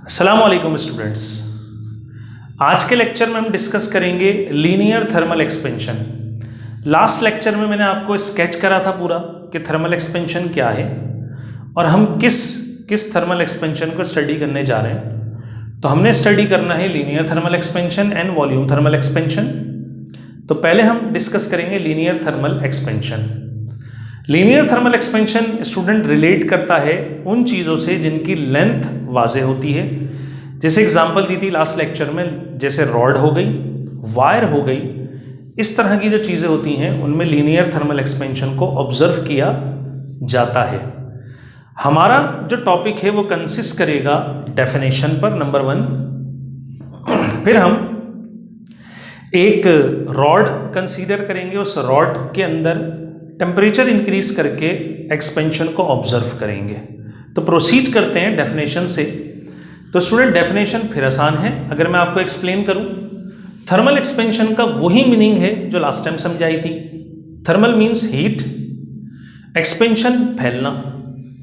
अस्सलाम वालेकुम स्टूडेंट्स। आज के लेक्चर में हम डिस्कस करेंगे linear thermal expansion. Last lecture में मैंने आपको स्केच करा था पूरा कि थर्मल एक्सपेंशन क्या है और हम किस थर्मल एक्सपेंशन को स्टडी करने जा रहे हैं। तो हमने स्टडी करना है linear thermal expansion and volume thermal expansion. तो पहले हम डिस्कस करेंगे linear thermal expansion. Linear thermal expansion student relate करता है उन चीज़ों से जिनकी लेंथ वाज़े होती है। जैसे एग्जांपल दी थी लास्ट लेक्चर में, जैसे रॉड हो गई, वायर हो गई, इस तरह की जो चीज़ें होती हैं उनमें लीनियर थर्मल एक्सपेंशन को ऑब्जर्व किया जाता है। हमारा जो टॉपिक है वो कंसिस्ट करेगा डेफिनेशन पर, नंबर 1। फिर हम एक रॉड कंसीडर करेंगे, उस रॉड के अंदर टेम्परेचर इंक्रीज करके एक्सपेंशन को ऑब्जर्व करेंगे। तो प्रोसीड करते हैं डेफिनेशन से। तो स्टूडेंट डेफिनेशन फिर आसान है, अगर मैं आपको एक्सप्लेन करूं, थर्मल एक्सपेंशन का वही मीनिंग है जो लास्ट टाइम समझाई थी। थर्मल मीन्स हीट, एक्सपेंशन फैलना,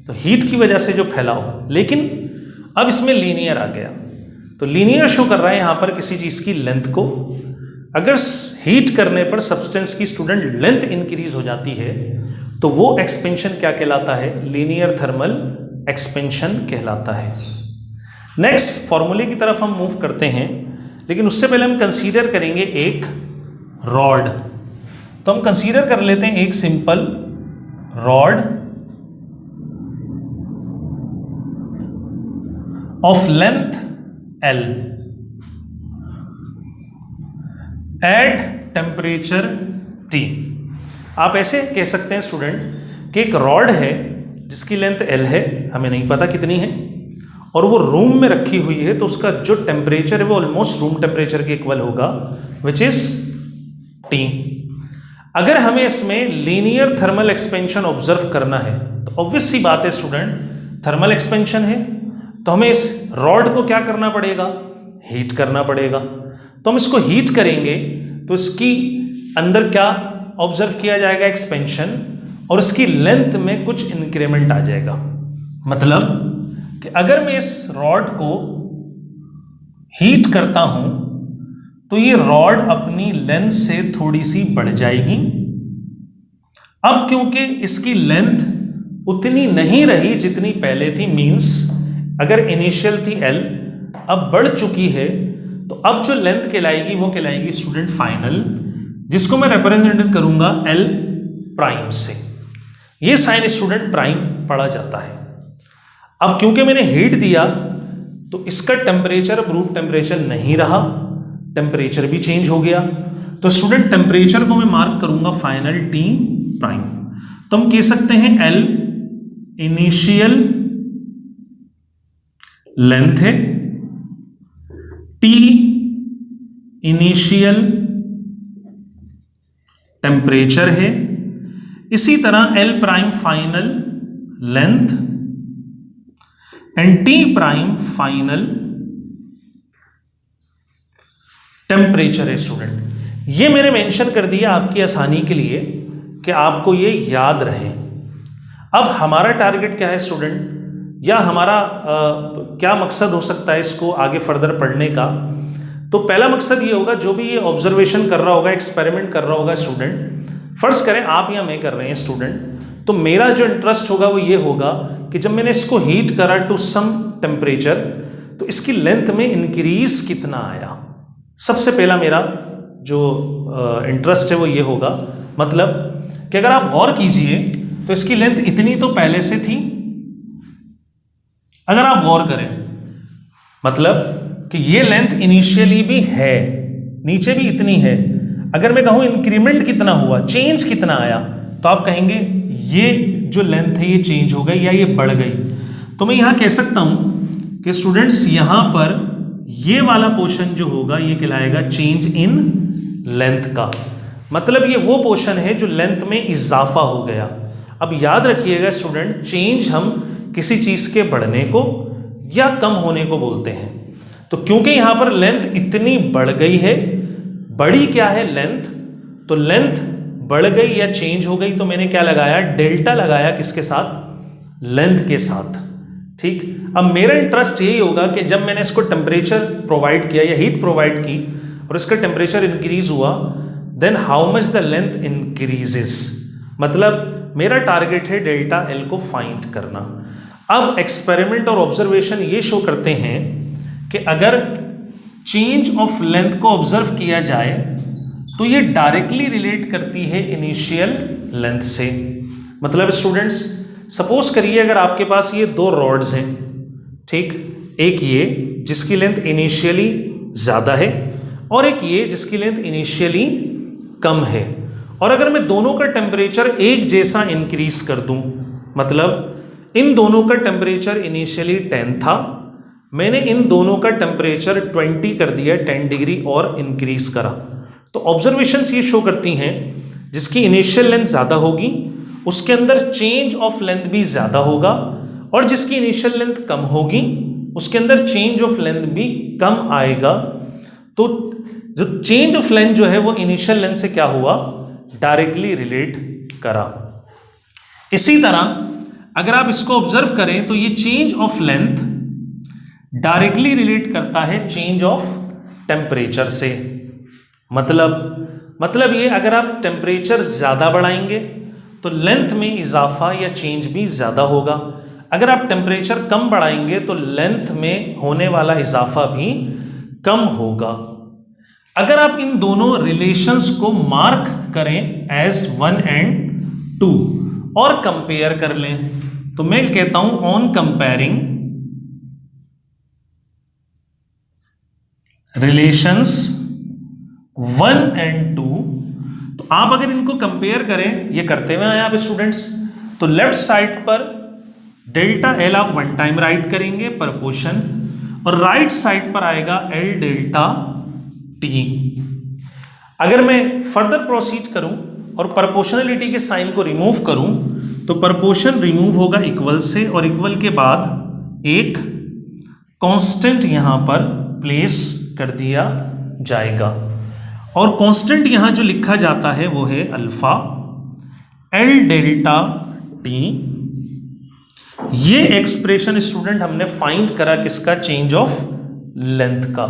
तो हीट की वजह से जो फैलाव, लेकिन अब इसमें लीनियर आ गया। तो लीनियर शो कर रहा है यहां पर किसी चीज की लेंथ को। अगर हीट करने पर सब्सटेंस की स्टूडेंट लेंथ इंक्रीज हो जाती है तो वो एक्सपेंशन क्या कहलाता है? लीनियर थर्मल एक्सपेंशन कहलाता है। नेक्स्ट फॉर्मूले की तरफ हम मूव करते हैं, लेकिन उससे पहले हम कंसीडर करेंगे एक रॉड। तो हम कंसीडर कर लेते हैं एक simple rod of length L at temperature T। आप ऐसे कह सकते हैं स्टूडेंट कि एक रॉड है जिसकी लेंथ L है, हमें नहीं पता कितनी है, और वो रूम में रखी हुई है, तो उसका जो टेम्परेचर है वो ऑलमोस्ट रूम टेम्परेचर के इक्वल होगा, विच इज T। अगर हमें इसमें लीनियर थर्मल एक्सपेंशन ऑब्जर्व करना है तो ऑब्वियस सी बात है स्टूडेंट, थर्मल एक्सपेंशन है तो हमें इस रॉड को क्या करना पड़ेगा? हीट करना पड़ेगा। तो हम इसको हीट करेंगे तो इसकी अंदर क्या ऑब्जर्व किया जाएगा? एक्सपेंशन, और इसकी लेंथ में कुछ इंक्रीमेंट आ जाएगा। मतलब कि अगर मैं इस रॉड को हीट करता हूं तो ये रॉड अपनी लेंथ से थोड़ी सी बढ़ जाएगी। अब क्योंकि इसकी लेंथ उतनी नहीं रही जितनी पहले थी, मींस अगर इनिशियल थी L, अब बढ़ चुकी है, तो अब जो लेंथ कहलाएगी वो कहलाएगी स्टूडेंट फाइनल, जिसको मैं रिप्रेजेंट करूंगा L प्राइम से। ये साइन स्टूडेंट प्राइम पढ़ा जाता है। अब क्योंकि मैंने हीट दिया तो इसका टेम्परेचर अब रूम टेम्परेचर नहीं रहा, टेम्परेचर भी चेंज हो गया। तो स्टूडेंट टेम्परेचर को मैं मार्क करूंगा फाइनल T प्राइम। तो हम कह सकते हैं L इनिशियल लेंथ है, T इनिशियल टेम्परेचर है, इसी तरह L prime final length and T prime final temperature है स्टूडेंट। ये मैंने मेंशन कर दिया आपकी आसानी के लिए कि आपको ये याद रहे। अब हमारा टारगेट क्या है स्टूडेंट, या हमारा क्या मकसद हो सकता है इसको आगे फर्दर पढ़ने का? तो पहला मकसद ये होगा, जो भी ये ऑब्जर्वेशन कर रहा होगा, एक्सपेरिमेंट कर रहा होगा स्टूडेंट, फर्ज करें आप या मैं कर रहे हैं स्टूडेंट, तो मेरा जो इंटरेस्ट होगा वो ये होगा कि जब मैंने इसको हीट करा टू सम टेम्परेचर तो इसकी लेंथ में इंक्रीज कितना आया। सबसे पहला मेरा जो इंटरेस्ट है वो ये होगा, मतलब कि अगर आप गौर कीजिए तो इसकी लेंथ इतनी तो पहले से थी, अगर आप गौर करें, मतलब कि ये लेंथ इनिशियली भी है, नीचे भी इतनी है। अगर मैं कहूं इंक्रीमेंट कितना हुआ, चेंज कितना आया, तो आप कहेंगे ये जो लेंथ है ये चेंज हो गई या ये बढ़ गई। तो मैं यहां कह सकता हूं कि स्टूडेंट्स यहां पर ये वाला पोर्शन जो होगा ये कहलाएगा चेंज इन लेंथ का। मतलब ये वो पोर्शन है जो लेंथ में इजाफा हो गया। अब याद रखिएगा स्टूडेंट, चेंज हम किसी चीज के बढ़ने को या कम होने को बोलते हैं। तो क्योंकि यहां पर लेंथ इतनी बढ़ गई है, बड़ी क्या है? लेंथ। तो लेंथ बढ़ गई या चेंज हो गई तो मैंने क्या लगाया? डेल्टा लगाया, किसके साथ? लेंथ के साथ। ठीक। अब मेरा इंटरेस्ट यही होगा कि जब मैंने इसको टेम्परेचर प्रोवाइड किया या हीट प्रोवाइड की और इसका टेम्परेचर इंक्रीज हुआ, then how much the length increases, मतलब मेरा टारगेट है डेल्टा एल को फाइंड करना। अब एक्सपेरिमेंट और ऑब्जर्वेशन ये शो करते हैं कि अगर चेंज ऑफ लेंथ को ऑब्जर्व किया जाए तो ये डायरेक्टली रिलेट करती है इनिशियल लेंथ से। मतलब स्टूडेंट्स, सपोज करिए अगर आपके पास ये दो रॉड्स हैं, ठीक, एक ये जिसकी लेंथ इनिशियली ज़्यादा है और एक ये जिसकी लेंथ इनिशियली कम है, और अगर मैं दोनों का टेम्परेचर एक जैसा इंक्रीज कर दूं, मतलब इन दोनों का टेम्परेचर इनिशियली 10 था, मैंने इन दोनों का टेम्परेचर 20 कर दिया, 10 डिग्री और इंक्रीज करा, तो ऑब्जर्वेशंस ये शो करती हैं जिसकी इनिशियल लेंथ ज़्यादा होगी उसके अंदर चेंज ऑफ लेंथ भी ज़्यादा होगा, और जिसकी इनिशियल लेंथ कम होगी उसके अंदर चेंज ऑफ लेंथ भी कम आएगा। तो जो चेंज ऑफ लेंथ जो है वो इनिशियल लेंथ से क्या हुआ, डायरेक्टली रिलेट करा। इसी तरह अगर आप इसको ऑब्जर्व करें तो ये change of length directly relate करता है चेंज ऑफ टेम्परेचर से। मतलब ये अगर आप टेम्परेचर ज़्यादा बढ़ाएंगे तो लेंथ में इजाफा या चेंज भी ज़्यादा होगा, अगर आप टेम्परेचर कम बढ़ाएंगे तो लेंथ में होने वाला इजाफा भी कम होगा। अगर आप इन दोनों रिलेशंस को मार्क करें एज 1 and 2 और कंपेयर कर लें तो मैं कहता हूं ऑन कंपेयरिंग रिलेशंस 1 and 2, तो आप अगर इनको कंपेयर करें, ये करते हुए आए आप स्टूडेंट्स, तो लेफ्ट साइड पर डेल्टा एल आप 1 टाइम राइट करेंगे प्रपोर्शन, और राइट साइड पर आएगा एल डेल्टा टी। अगर मैं फर्दर प्रोसीड करूं और प्रोपोर्शनलिटी के साइन को रिमूव करूं तो प्रोपोर्शन रिमूव होगा इक्वल से, और इक्वल के बाद एक कांस्टेंट यहां पर प्लेस कर दिया जाएगा, और कांस्टेंट यहां जो लिखा जाता है वो है अल्फा एल डेल्टा टी। ये एक्सप्रेशन स्टूडेंट हमने फाइंड करा किसका, चेंज ऑफ लेंथ का।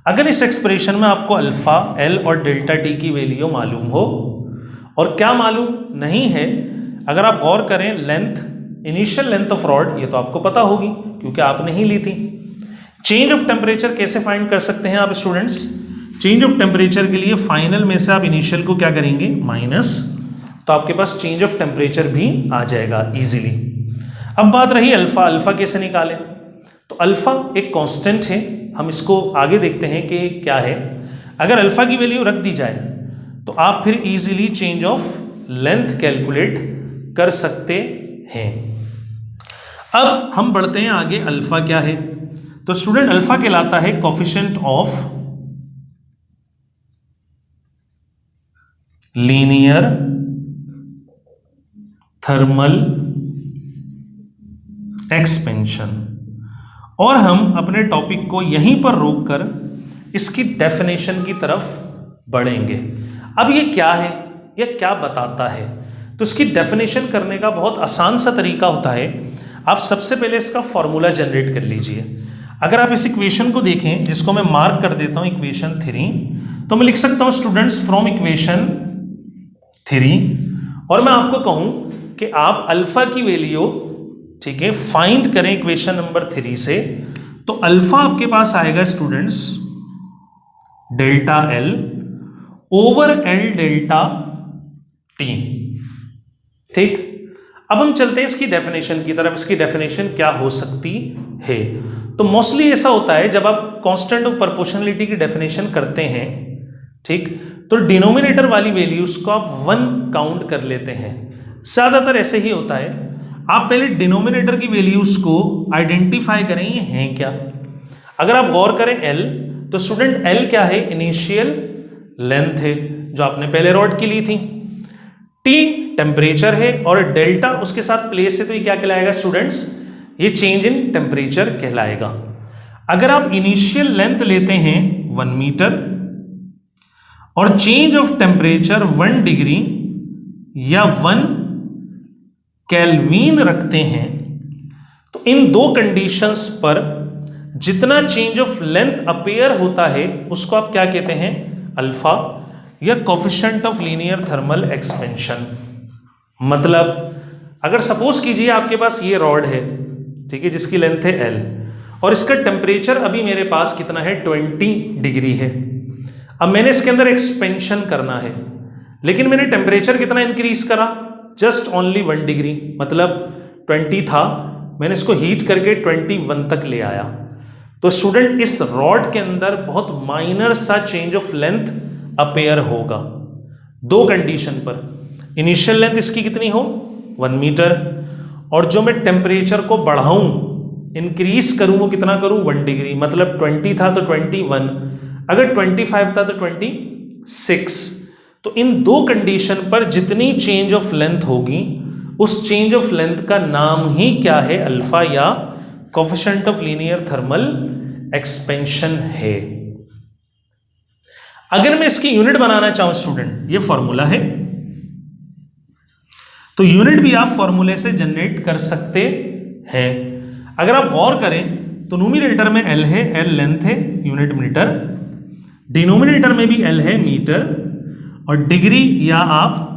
अगर इस एक्सप्रेशन में आपको अल्फा एल और डेल्टा टी की वैल्यू मालूम हो, और क्या मालूम नहीं है, अगर आप गौर करें length, initial length of rod ये तो आपको पता होगी क्योंकि आपने ही ली थी। चेंज ऑफ टेम्परेचर कैसे फाइंड कर सकते हैं आप स्टूडेंट्स, चेंज ऑफ टेम्परेचर के लिए फाइनल में से आप इनिशियल को क्या करेंगे, माइनस, तो आपके पास चेंज ऑफ टेम्परेचर भी आ जाएगा इजीली। अब बात रही अल्फा, अल्फा कैसे निकालें, तो अल्फा एक कांस्टेंट है, हम इसको आगे देखते हैं कि क्या है। अगर अल्फा की वैल्यू रख दी जाए तो आप फिर easily change of length calculate कर सकते हैं। अब हम बढ़ते हैं आगे, अल्फा क्या है, तो स्टूडेंट अल्फा कहलाता है coefficient of linear thermal expansion, और हम अपने टॉपिक को यहीं पर रोककर इसकी डेफिनेशन की तरफ बढ़ेंगे। अब ये क्या है, ये क्या बताता है, तो इसकी डेफिनेशन करने का बहुत आसान सा तरीका होता है। आप सबसे पहले इसका फॉर्मूला जनरेट कर लीजिए। अगर आप इस इक्वेशन को देखें, जिसको मैं मार्क कर देता हूं इक्वेशन 3, तो मैं लिख सकता हूं स्टूडेंट्स फ्रॉम इक्वेशन 3, और मैं आपको कहूं कि आप अल्फा की वैल्यू, ठीक है, फाइंड करें इक्वेशन नंबर 3 से, तो अल्फा आपके पास आएगा students delta L over L delta T. ठीक, अब हम चलते हैं इसकी डेफिनेशन की तरफ। इसकी डेफिनेशन क्या हो सकती है, तो मोस्टली ऐसा होता है जब आप कांस्टेंट ऑफ प्रोपोर्शनलिटी की डेफिनेशन करते हैं, ठीक, तो डिनोमिनेटर वाली वैल्यूज को आप 1 काउंट कर लेते हैं। ज्यादातर ऐसे ही होता है, आप पहले डिनोमिनेटर की वैल्यूज को आइडेंटिफाई करें ये हैं क्या। अगर आप गौर करें L, तो स्टूडेंट L क्या है, इनिशियल लेंथ है जो आपने पहले रॉड की ली थी, T टेम्परेचर है, और डेल्टा उसके साथ प्लेस है, तो ये क्या कहलाएगा स्टूडेंट्स, ये चेंज इन टेम्परेचर कहलाएगा। अगर आप इनिशियल लेंथ लेते हैं 1 मीटर और चेंज ऑफ टेम्परेचर 1 डिग्री या 1 केल्विन रखते हैं, तो इन दो कंडीशंस पर जितना चेंज ऑफ लेंथ अपेयर होता है उसको आप क्या कहते हैं, अल्फा या coefficient of linear thermal expansion. मतलब अगर सपोज कीजिए आपके पास ये रॉड है, ठीक है, जिसकी लेंथ है L और इसका टेम्परेचर अभी मेरे पास कितना है, 20 डिग्री है। अब मैंने इसके अंदर एक्सपेंशन करना है, लेकिन मैंने टेम्परेचर कितना इंक्रीज करा, जस्ट ओनली 1 डिग्री, मतलब 20 था, मैंने इसको हीट करके 21 तक ले आया। तो स्टूडेंट इस रॉड के अंदर बहुत माइनर सा चेंज ऑफ लेंथ अपेयर होगा दो कंडीशन पर। इनिशियल लेंथ इसकी कितनी हो, 1 मीटर, और जो मैं टेम्परेचर को बढ़ाऊं, इंक्रीज करूं, वो कितना करूं, 1 डिग्री, मतलब 20 था तो 21, अगर 25 था तो 26। तो इन दो कंडीशन पर जितनी चेंज ऑफ लेंथ होगी उस चेंज ऑफ लेंथ का नाम ही क्या है, अल्फा या coefficient of linear thermal expansion है। अगर मैं इसकी यूनिट बनाना चाहूं स्टूडेंट, ये फॉर्मूला है, तो यूनिट भी आप फॉर्मूले से जनरेट कर सकते हैं। अगर आप गौर करें तो न्यूमरेटर में L है, L लेंथ है, यूनिट मीटर, डिनोमिनेटर में भी L है, मीटर, और डिग्री या आप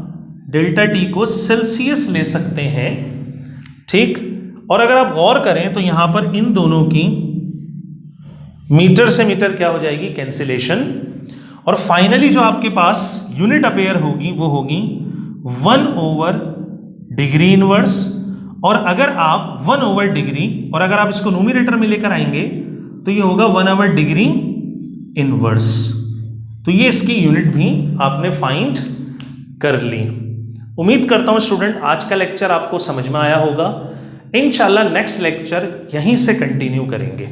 डेल्टा T को सेल्सियस ले सकते हैं, ठीक। और अगर आप गौर करें तो यहां पर इन दोनों की मीटर से मीटर क्या हो जाएगी, कैंसिलेशन, और फाइनली जो आपके पास यूनिट अपेयर होगी वो होगी 1/डिग्री इनवर्स। और अगर आप 1/डिग्री, और अगर आप इसको न्यूमरेटर में लेकर आएंगे तो ये होगा 1/डिग्री इनवर्स। तो ये इसकी यूनिट भी आपने फाइंड कर ली। उम्मीद करता हूं स्टूडेंट आज का लेक्चर आपको समझ में आया होगा। इंशाल्लाह नेक्स्ट लेक्चर यहीं से कंटिन्यू करेंगे।